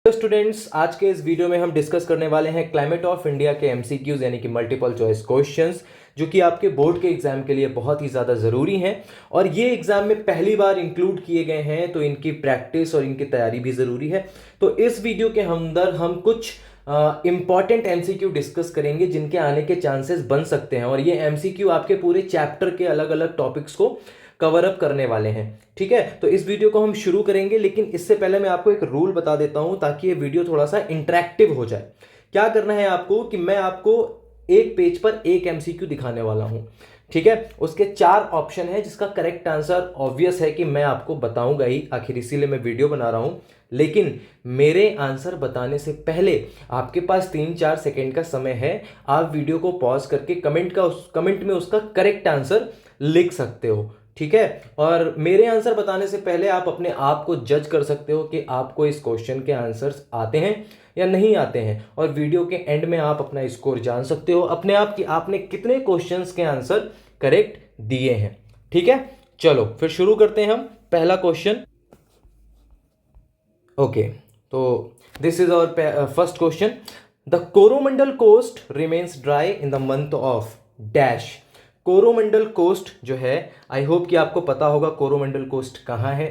तो स्टूडेंट्स, आज के इस वीडियो में हम डिस्कस करने वाले हैं क्लाइमेट ऑफ इंडिया के एमसीक्यूज यानी कि मल्टीपल चॉइस क्वेश्चंस, जो कि आपके बोर्ड के एग्जाम के लिए बहुत ही ज़्यादा ज़रूरी हैं और ये एग्जाम में पहली बार इंक्लूड किए गए हैं, तो इनकी प्रैक्टिस और इनकी तैयारी भी ज़रूरी है। तो इस वीडियो के अंदर हम कुछ इंपॉर्टेंट एमसीक्यू डिस्कस करेंगे जिनके आने के चांसेस बन सकते हैं, और ये एमसीक्यू आपके पूरे चैप्टर के अलग अलग टॉपिक्स को कवर अप करने वाले हैं। ठीक है, तो इस वीडियो को हम शुरू करेंगे, लेकिन इससे पहले मैं आपको एक रूल बता देता हूं ताकि ये वीडियो थोड़ा सा इंटरेक्टिव हो जाए। क्या करना है आपको कि मैं आपको एक पेज पर एक एमसीक्यू दिखाने वाला हूं। ठीक है, उसके 4 ऑप्शन है जिसका करेक्ट आंसर ऑब्वियस है कि मैं आपको बताऊंगा ही, आखिर इसीलिए मैं वीडियो बना रहा हूं। लेकिन मेरे आंसर बताने से पहले आपके पास 3-4 सेकेंड का समय है। आप वीडियो को पॉज करके कमेंट में उसका करेक्ट आंसर लिख सकते हो। ठीक है, और मेरे आंसर बताने से पहले आप अपने आप को जज कर सकते हो कि आपको इस क्वेश्चन के आंसर्स आते हैं या नहीं आते हैं, और वीडियो के एंड में आप अपना स्कोर जान सकते हो अपने आप कि आपने कितने क्वेश्चंस के आंसर करेक्ट दिए हैं। ठीक है, चलो फिर शुरू करते हैं हम पहला क्वेश्चन। ओके, तो this is our first question. The Coromandel coast remains dry in the month of dash. Coromandel coast जो है, आई होप कि आपको पता होगा कोरोमंडल कोस्ट कहाँ है।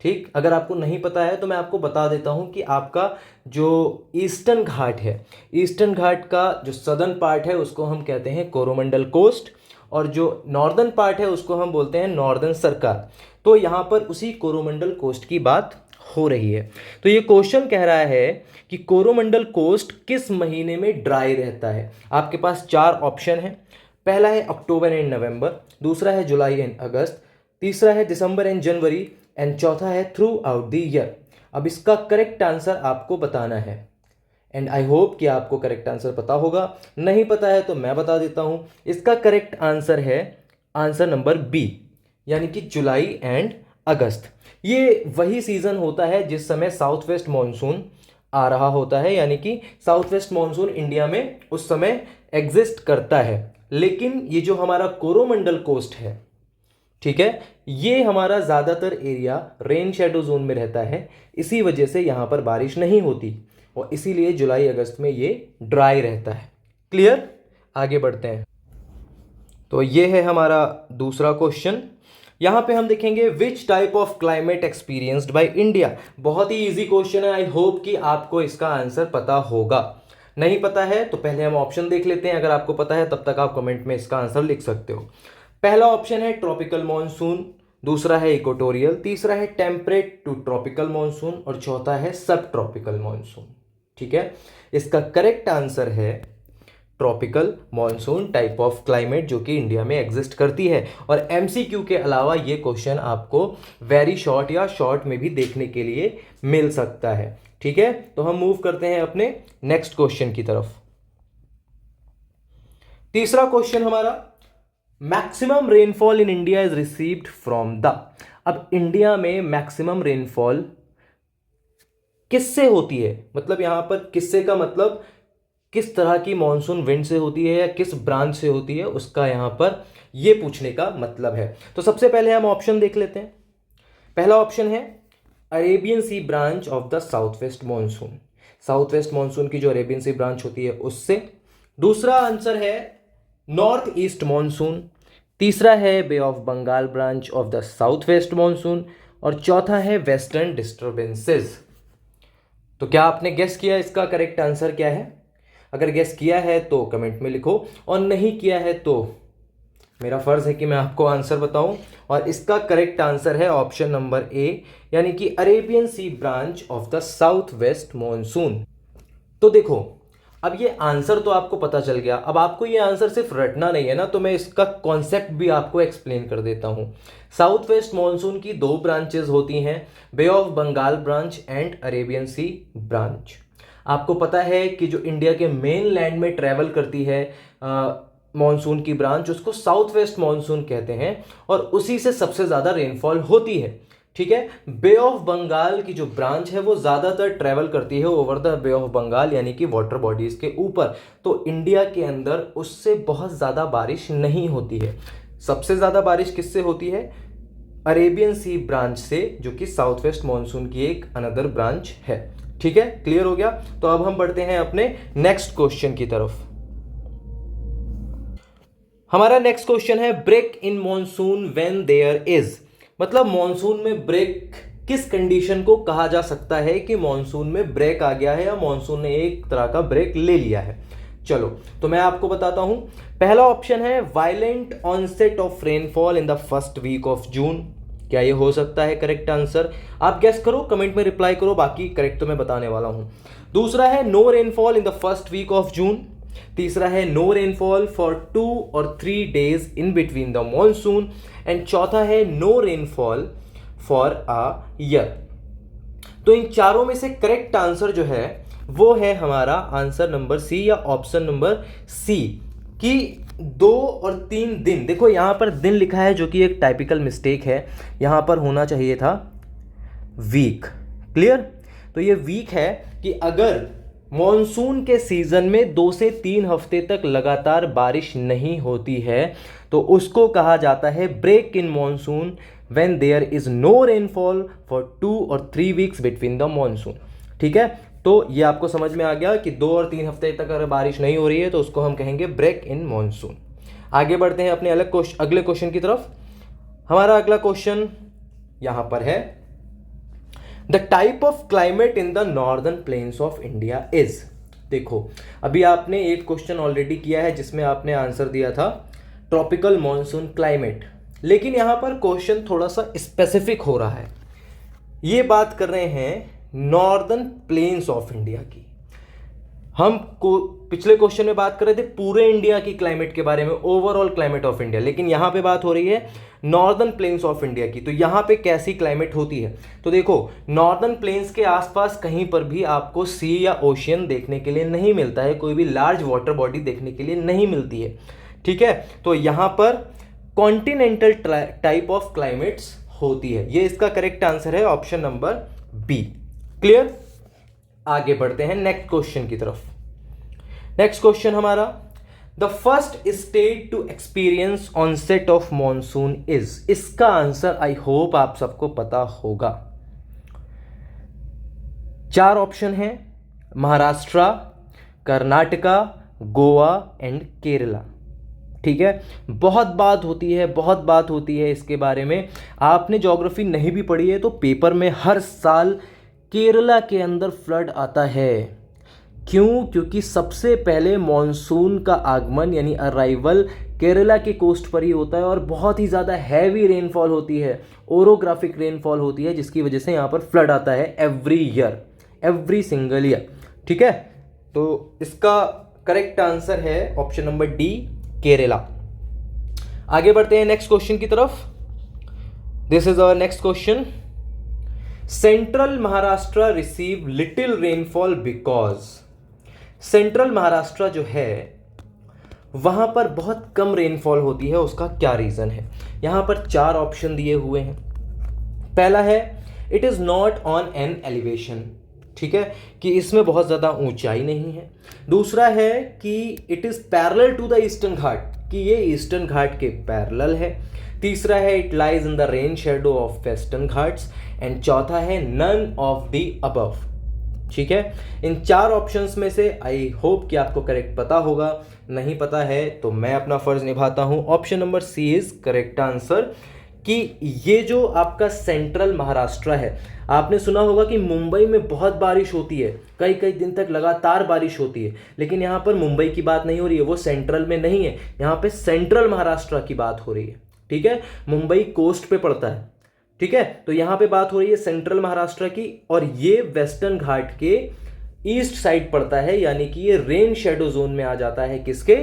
ठीक, अगर आपको नहीं पता है तो मैं आपको बता देता हूँ कि आपका जो ईस्टर्न घाट है, ईस्टर्न घाट का जो सदर्न पार्ट है उसको हम कहते हैं कोरोमंडल कोस्ट, और जो नॉर्दर्न पार्ट है उसको हम बोलते हैं नॉर्दर्न सरकार। तो यहाँ पर उसी कोरोमंडल कोस्ट की बात हो रही है। तो ये क्वेश्चन कह रहा है कि कोरोमंडल कोस्ट किस महीने में ड्राई रहता है। आपके पास 4 ऑप्शन है। पहला है अक्टूबर एंड नवंबर, दूसरा है जुलाई एंड अगस्त, तीसरा है दिसंबर एंड जनवरी, एंड चौथा है थ्रू आउट द ईयर। अब इसका करेक्ट आंसर आपको बताना है, एंड आई होप कि आपको करेक्ट आंसर पता होगा। नहीं पता है तो मैं बता देता हूं। इसका करेक्ट आंसर है आंसर नंबर बी, यानी कि जुलाई एंड अगस्त। ये वही सीजन होता है जिस समय साउथ वेस्ट मॉनसून आ रहा होता है, यानी कि साउथ वेस्ट मॉनसून इंडिया में उस समय एग्जिस्ट करता है। लेकिन ये जो हमारा कोरोमंडल कोस्ट है, ठीक है, ये हमारा ज़्यादातर एरिया रेन शेडो जोन में रहता है, इसी वजह से यहाँ पर बारिश नहीं होती और इसीलिए जुलाई अगस्त में ये ड्राई रहता है। क्लियर, आगे बढ़ते हैं। तो ये है हमारा दूसरा क्वेश्चन। यहाँ पे हम देखेंगे which type of climate experienced by India. बहुत ही इजी क्वेश्चन है, आई होप कि आपको इसका आंसर पता होगा। नहीं पता है तो पहले हम ऑप्शन देख लेते हैं, अगर आपको पता है तब तक आप कमेंट में इसका आंसर लिख सकते हो। पहला ऑप्शन है ट्रॉपिकल मॉनसून, दूसरा है इक्वेटोरियल, तीसरा है टेम्परेट टू ट्रॉपिकल मॉनसून, और चौथा है सब ट्रॉपिकल मॉनसून। ठीक है, इसका करेक्ट आंसर है tropical monsoon type of climate, जो कि इंडिया में एग्जिस्ट करती है। और एमसीक्यू के अलावा ये क्वेश्चन आपको वेरी शॉर्ट या शॉर्ट में भी देखने के लिए मिल सकता है। ठीक है, तो हम मूव करते हैं अपने नेक्स्ट क्वेश्चन की तरफ। तीसरा क्वेश्चन हमारा, maximum rainfall in India is received from the. अब इंडिया में मैक्सिमम रेनफॉल किससे होती है, मतलब यहां पर किससे का मतलब किस तरह की मॉनसून विंड से होती है या किस ब्रांच से होती है, उसका यहां पर ये पूछने का मतलब है। तो सबसे पहले हम ऑप्शन देख लेते हैं। पहला ऑप्शन है Arabian C branch of the south west monsoon, south west monsoon की जो अरेबियन सी ब्रांच होती है उससे। दूसरा आंसर है नॉर्थ ईस्ट मॉनसून, तीसरा है bay of Bengal branch of the south west monsoon, और चौथा है वेस्टर्न डिस्टर्बेंसेस। तो क्या आपने गेस किया इसका करेक्ट आंसर क्या है? अगर गेस किया है तो कमेंट में लिखो, और नहीं किया है तो मेरा फर्ज है कि मैं आपको आंसर बताऊं, और इसका करेक्ट आंसर है ऑप्शन नंबर ए, यानी कि Arabian C branch of the south west monsoon. तो देखो, अब ये आंसर तो आपको पता चल गया। अब आपको ये आंसर सिर्फ रटना नहीं है ना, तो मैं इसका कॉन्सेप्ट भी आपको एक्सप्लेन कर देता हूं। साउथ वेस्ट मॉनसून की 2 ब्रांचेस होती हैं, bay of Bengal branch and Arabian C branch. आपको पता है कि जो इंडिया के मेन लैंड में ट्रेवल करती है मॉनसून की ब्रांच, उसको साउथ वेस्ट मॉनसून कहते हैं, और उसी से सबसे ज़्यादा रेनफॉल होती है। ठीक है, बे ऑफ बंगाल की जो ब्रांच है वो ज़्यादातर ट्रेवल करती है over the Bay of Bengal, यानी कि वाटर बॉडीज़ के ऊपर। तो इंडिया के अंदर उससे बहुत ज़्यादा बारिश नहीं होती है। सबसे ज़्यादा बारिश किससे होती है? अरेबियन सी ब्रांच से, जो कि साउथ वेस्ट मॉनसून की एक अनदर ब्रांच है। ठीक है, क्लियर हो गया। तो अब हम बढ़ते हैं अपने नेक्स्ट क्वेश्चन की तरफ। हमारा नेक्स्ट क्वेश्चन है break in monsoon when there is, मतलब मॉनसून में ब्रेक किस कंडीशन को कहा जा सकता है कि मॉनसून में ब्रेक आ गया है या मॉनसून ने एक तरह का ब्रेक ले लिया है। चलो तो मैं आपको बताता हूं। पहला ऑप्शन है violent onset of rainfall in the first week of June. क्या ये हो सकता है करेक्ट आंसर? आप गेस करो, कमेंट में रिप्लाई करो, बाकी करेक्ट तो मैं बताने वाला हूं। दूसरा है no rainfall in the first week of June. तीसरा है नो रेनफॉल फॉर 2 और 3 days in between the monsoon. And चौथा है no rainfall for a year. तो इन चारों में से करेक्ट आंसर जो है वो है हमारा आंसर नंबर सी या ऑप्शन नंबर सी कि 2 और 3 दिन। देखो यहां पर दिन लिखा है जो कि एक टाइपिकल मिस्टेक है, यहां पर होना चाहिए था वीक। क्लियर? तो ये वीक है कि अगर मॉनसून के सीजन में 2 से 3 हफ्ते तक लगातार बारिश नहीं होती है तो उसको कहा जाता है break in monsoon when there is no rainfall for 2 और 3 वीक्स बिटवीन द मॉनसून। ठीक है, तो ये आपको समझ में आ गया कि 2 और 3 हफ्ते तक अगर बारिश नहीं हो रही है तो उसको हम कहेंगे ब्रेक इन मॉनसून। आगे बढ़ते हैं अपने अगले क्वेश्चन की तरफ। हमारा अगला क्वेश्चन यहां पर है the type of climate in the northern plains of India is. देखो अभी आपने एक क्वेश्चन ऑलरेडी किया है जिसमें आपने आंसर दिया था ट्रॉपिकल मॉनसून क्लाइमेट, लेकिन यहां पर क्वेश्चन थोड़ा सा स्पेसिफिक हो रहा है। ये बात कर रहे हैं नॉर्दर्न प्लेन्स ऑफ इंडिया की। हम पिछले क्वेश्चन में बात कर रहे थे पूरे इंडिया की क्लाइमेट के बारे में, ओवरऑल क्लाइमेट ऑफ इंडिया, लेकिन यहां पे बात हो रही है नॉर्दर्न प्लेन्स ऑफ इंडिया की। तो यहां पे कैसी क्लाइमेट होती है? तो देखो नॉर्दर्न प्लेन्स के आसपास कहीं पर भी आपको सी या ओशियन देखने के लिए नहीं मिलता है, कोई भी लार्ज वाटर बॉडी देखने के लिए नहीं मिलती है। ठीक है, तो यहां पर कॉन्टिनेंटल टाइप ऑफ क्लाइमेट्स होती है। ये इसका करेक्ट आंसर है ऑप्शन नंबर बी। क्लियर? आगे बढ़ते हैं नेक्स्ट क्वेश्चन की तरफ। नेक्स्ट क्वेश्चन हमारा the first state to experience onset of monsoon is. इसका आंसर आई होप आप सबको पता होगा। 4 ऑप्शन है महाराष्ट्र, कर्नाटका, गोवा एंड केरला। ठीक है, बहुत बात होती है इसके बारे में। आपने ज्योग्राफी नहीं भी पढ़ी है तो पेपर में हर साल केरला के अंदर फ्लड आता है। क्यों? क्योंकि सबसे पहले मॉनसून का आगमन यानी अराइवल केरला के कोस्ट पर ही होता है और बहुत ही ज़्यादा हैवी रेनफॉल होती है, ओरोग्राफिक रेनफॉल होती है, जिसकी वजह से यहाँ पर फ्लड आता है every year, every single year. ठीक है, तो इसका करेक्ट आंसर है ऑप्शन नंबर डी, केरला। आगे बढ़ते हैं नेक्स्ट क्वेश्चन की तरफ। This is our next question. Central Maharashtra receive little rainfall because. Central Maharashtra जो है वहां पर बहुत कम रेनफॉल होती है, उसका क्या रीजन है? यहां पर 4 ऑप्शन दिए हुए हैं। पहला है it is not on an elevation. ठीक है, कि इसमें बहुत ज़्यादा ऊंचाई नहीं है। दूसरा है कि it is parallel to the eastern Ghat, कि ये ईस्टर्न घाट के पैरेलल है। तीसरा है it lies in the rain shadow of western Ghats. And चौथा है नन ऑफ द अबव। ठीक है, इन 4 ऑप्शंस में से आई होप कि आपको करेक्ट पता होगा। नहीं पता है तो मैं अपना फर्ज निभाता हूं। Option number C is correct answer कि ये जो आपका सेंट्रल महाराष्ट्र है, आपने सुना होगा कि मुंबई में बहुत बारिश होती है, कई कई दिन तक लगातार बारिश होती है, लेकिन यहाँ पर मुंबई की बात नहीं हो रही है, वो सेंट्रल में नहीं है, यहाँ पे सेंट्रल महाराष्ट्र की बात हो रही है। ठीक है, मुंबई कोस्ट पे पड़ता है। ठीक है, तो यहाँ पे बात हो रही है सेंट्रल महाराष्ट्र की, और ये वेस्टर्न घाट के ईस्ट साइड पड़ता है, यानी कि ये रेन शेडो जोन में आ जाता है, किसके?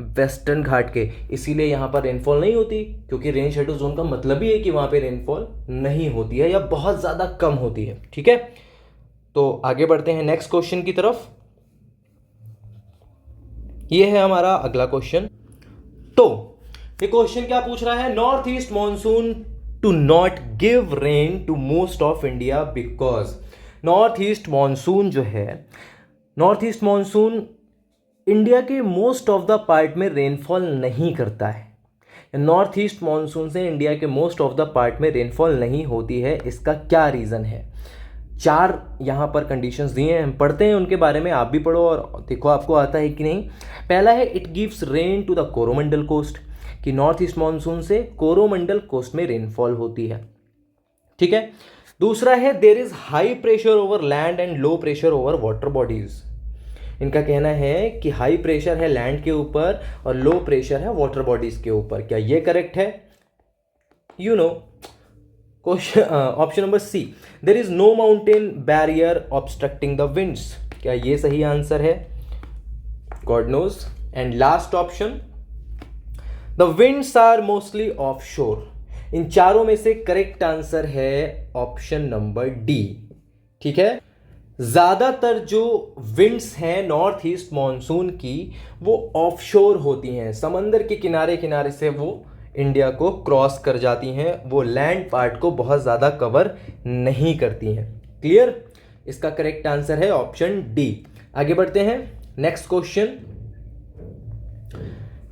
वेस्टर्न घाट के। इसीलिए यहाँ पर रेनफॉल नहीं होती, क्योंकि रेन शेडो जोन का मतलब ही है कि वहाँ पे रेनफॉल नहीं होती है या बहुत ज़्यादा कम होती है। ठीक है, तो आगे बढ़ते हैं नेक्स्ट क्वेश्चन की तरफ। ये है हमारा अगला क्वेश्चन। तो ये क्वेश्चन क्या पूछ रहा है? North east monsoon to not give rain to most of India because. North east monsoon जो है, नॉर्थ ईस्ट मॉनसून इंडिया के मोस्ट ऑफ द पार्ट में रेनफॉल नहीं करता है। नॉर्थ ईस्ट मॉनसून से इंडिया के मोस्ट ऑफ द पार्ट में रेनफॉल नहीं होती है। इसका क्या रीज़न है? 4 यहाँ पर कंडीशंस दिए हैं, हम पढ़ते हैं उनके बारे में, आप भी पढ़ो और देखो आपको आता है कि नहीं। पहला है it gives rain to the Coromandel coast, कि नॉर्थ ईस्ट मानसून से कोरोमंडल कोस्ट में रेनफॉल होती है, ठीक है। दूसरा है there is high pressure over land and low pressure over water bodies. इनका कहना है कि हाई प्रेशर है लैंड के ऊपर और लो प्रेशर है वाटर बॉडीज के ऊपर। क्या ये करेक्ट है? You know, question option number C, there is no mountain barrier obstructing the winds. क्या ये सही आंसर है? God knows. And last option, the winds are mostly offshore. इन चारों में से करेक्ट आंसर है ऑप्शन नंबर डी, ठीक है। ज्यादातर जो विंड्स हैं नॉर्थ ईस्ट मॉनसून की वो ऑफशोर होती हैं, समंदर के किनारे किनारे से वो इंडिया को क्रॉस कर जाती हैं, वो लैंड पार्ट को बहुत ज़्यादा कवर नहीं करती हैं। क्लियर? इसका करेक्ट आंसर है ऑप्शन डी। आगे बढ़ते हैं, next question.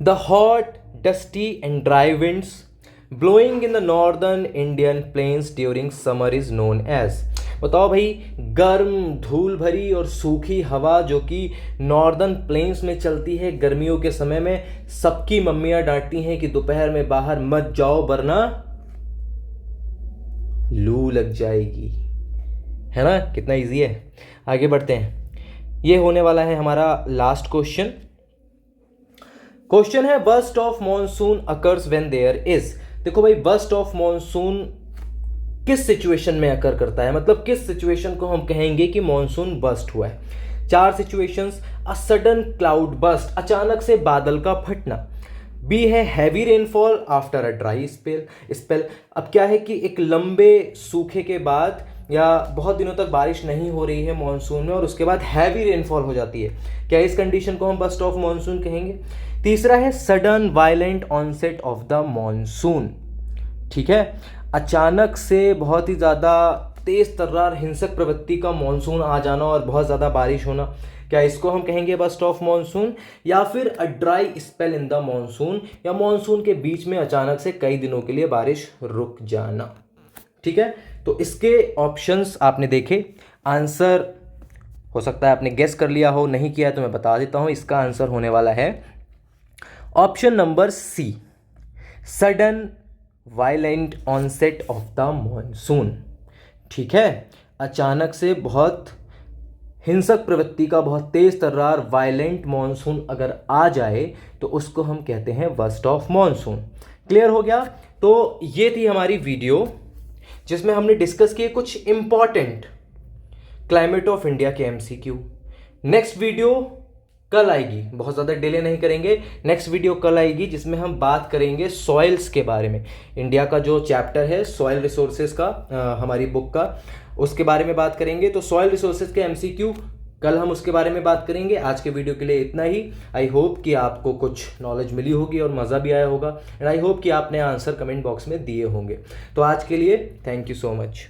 The hot dusty and dry winds blowing in the northern Indian plains during summer is known as. बताओ भाई, गर्म धूल भरी और सूखी हवा जो कि नॉर्दर्न प्लेन्स में चलती है गर्मियों के समय में, सबकी मम्मियां डांटती हैं कि दोपहर में बाहर मत जाओ वरना लू लग जाएगी, है ना। कितना इजी है। आगे बढ़ते हैं, ये होने वाला है हमारा लास्ट क्वेश्चन। क्वेश्चन है burst of monsoon occurs when there is. देखो भाई, बर्स्ट ऑफ मॉनसून किस सिचुएशन में अकर करता है, मतलब किस सिचुएशन को हम कहेंगे कि मॉनसून बस्ट हुआ है। 4 situations. A sudden cloud burst, अचानक से बादल का फटना। बी है heavy rainfall after a dry spell. अब क्या है कि एक लंबे सूखे के बाद या बहुत दिनों तक बारिश नहीं हो रही है मॉनसून में और उसके बाद हैवी रेनफॉल हो जाती है, क्या इस कंडीशन को हम बस्ट ऑफ मॉनसून कहेंगे। तीसरा है sudden violent onset of the monsoon, ठीक है। अचानक से बहुत ही ज़्यादा तेज़ तर्रार हिंसक प्रवृत्ति का मॉनसून आ जाना और बहुत ज़्यादा बारिश होना, क्या इसको हम कहेंगे बस्ट ऑफ मॉनसून। या फिर a dry spell in the monsoon, या मॉनसून के बीच में अचानक से कई दिनों के लिए बारिश रुक जाना, ठीक है। तो इसके ऑप्शंस आपने देखे, आंसर हो सकता है आपने गेस कर लिया हो, नहीं किया तो मैं बता देता हूँ। इसका आंसर होने वाला है option number C, sudden violent onset of the monsoon, ठीक है। अचानक से बहुत हिंसक प्रवृत्ति का बहुत तेज तर्रार वायलेंट मॉनसून अगर आ जाए तो उसको हम कहते हैं बस्ट ऑफ मॉनसून। क्लियर हो गया? तो ये थी हमारी वीडियो जिसमें हमने डिस्कस किए कुछ इंपॉर्टेंट क्लाइमेट ऑफ इंडिया के एमसीक्यू। नेक्स्ट वीडियो कल आएगी, बहुत ज़्यादा डिले नहीं करेंगे। नेक्स्ट वीडियो कल आएगी जिसमें हम बात करेंगे सॉइल्स के बारे में। इंडिया का जो चैप्टर है सॉइल रिसोर्सेज का, हमारी बुक का, उसके बारे में बात करेंगे। तो सॉइल रिसोर्सेज के एमसीक्यू कल हम उसके बारे में बात करेंगे। आज के वीडियो के लिए इतना ही। आई होप कि आपको कुछ नॉलेज मिली होगी और मज़ा भी आया होगा, एंड आई होप कि आपने आंसर कमेंट बॉक्स में दिए होंगे। तो आज के लिए थैंक यू सो मच।